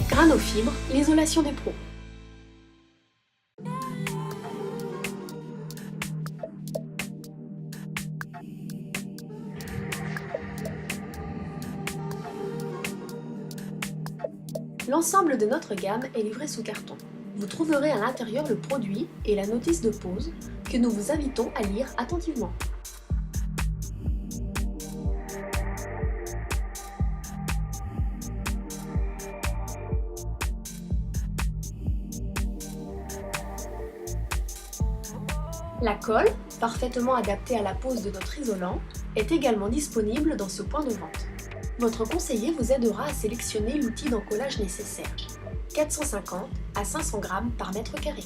Granofibre, l'isolation des pros. L'ensemble de notre gamme est livré sous carton. Vous trouverez à l'intérieur le produit et la notice de pause que nous vous invitons à lire attentivement. La colle, parfaitement adaptée à la pose de notre isolant, est également disponible dans ce point de vente. Votre conseiller vous aidera à sélectionner l'outil d'encollage nécessaire, 450 à 500 g par mètre carré.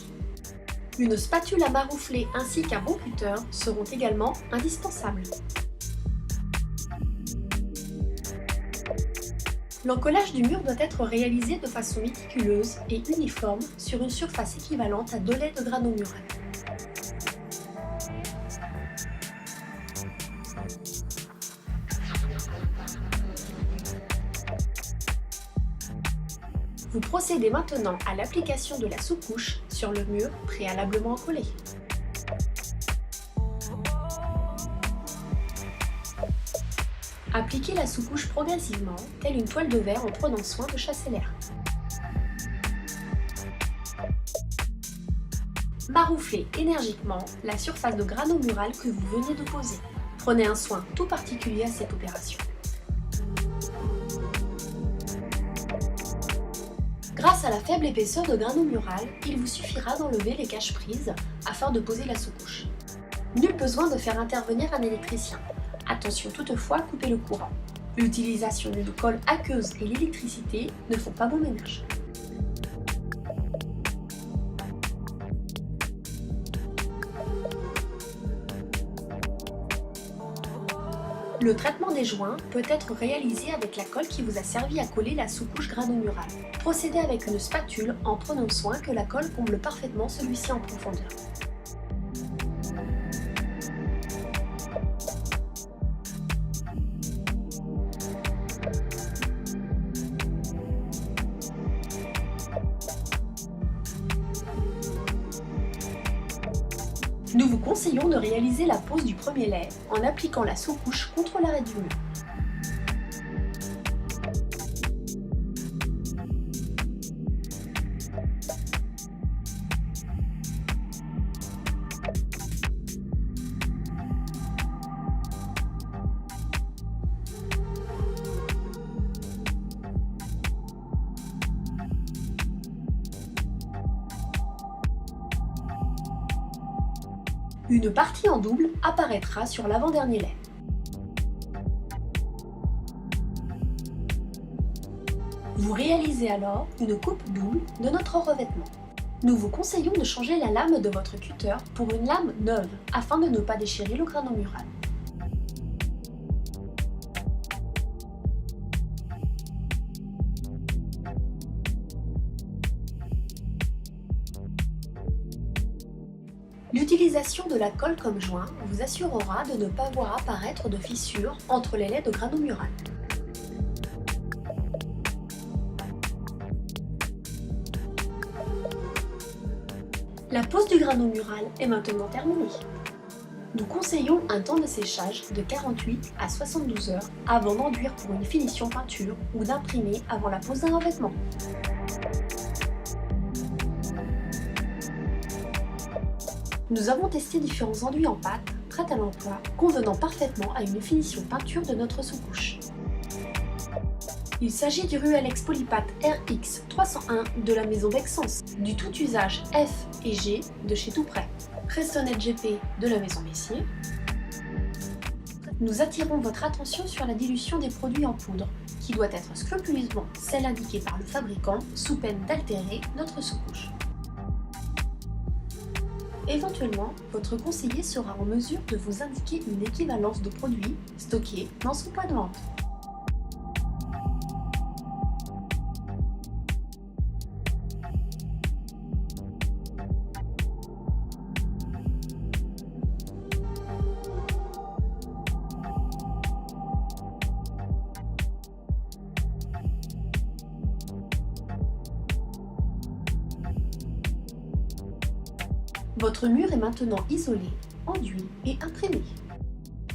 Une spatule à maroufler ainsi qu'un bon cutter seront également indispensables. L'encollage du mur doit être réalisé de façon méticuleuse et uniforme sur une surface équivalente à 2 laits de grano mural. Vous procédez maintenant à l'application de la sous-couche sur le mur préalablement collé. Appliquez la sous-couche progressivement, telle une toile de verre en prenant soin de chasser l'air. Marouflez énergiquement la surface de grano mural que vous venez de poser. Prenez un soin tout particulier à cette opération. Grâce à la faible épaisseur de grano mural, il vous suffira d'enlever les caches-prises afin de poser la sous-couche. Nul besoin de faire intervenir un électricien. Attention toutefois à couper le courant. L'utilisation d'une colle aqueuse et l'électricité ne font pas bon ménage. Le traitement des joints peut être réalisé avec la colle qui vous a servi à coller la sous-couche grano mural. Procédez avec une spatule en prenant soin que la colle comble parfaitement celui-ci en profondeur. Nous vous conseillons de réaliser la pose du premier lait en appliquant la sous-couche contre l'arrêt du mur. Une partie en double apparaîtra sur l'avant-dernier lait. Vous réalisez alors une coupe double de notre revêtement. Nous vous conseillons de changer la lame de votre cutter pour une lame neuve afin de ne pas déchirer le grano mural. L'utilisation de la colle comme joint vous assurera de ne pas voir apparaître de fissures entre les laits de grano mural. La pose du grano mural est maintenant terminée. Nous conseillons un temps de séchage de 48 à 72 heures avant d'enduire pour une finition peinture ou d'imprimer avant la pose d'un revêtement. Nous avons testé différents enduits en pâte, prêts à l'emploi, convenant parfaitement à une finition peinture de notre sous-couche. Il s'agit du Ruellex Polypat RX 301 de la maison Vexence, du tout usage F et G de chez Toutprêt, Prestonnet GP de la maison Messier. Nous attirons votre attention sur la dilution des produits en poudre, qui doit être scrupuleusement celle indiquée par le fabricant sous peine d'altérer notre sous-couche. Éventuellement, votre conseiller sera en mesure de vous indiquer une équivalence de produits stockés dans son point de vente. Votre mur est maintenant isolé, enduit et imprémé.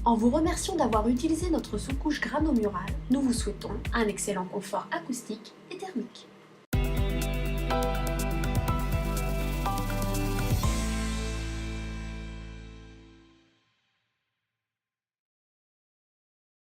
En vous remerciant d'avoir utilisé notre sous-couche grano-murale, nous vous souhaitons un excellent confort acoustique et thermique.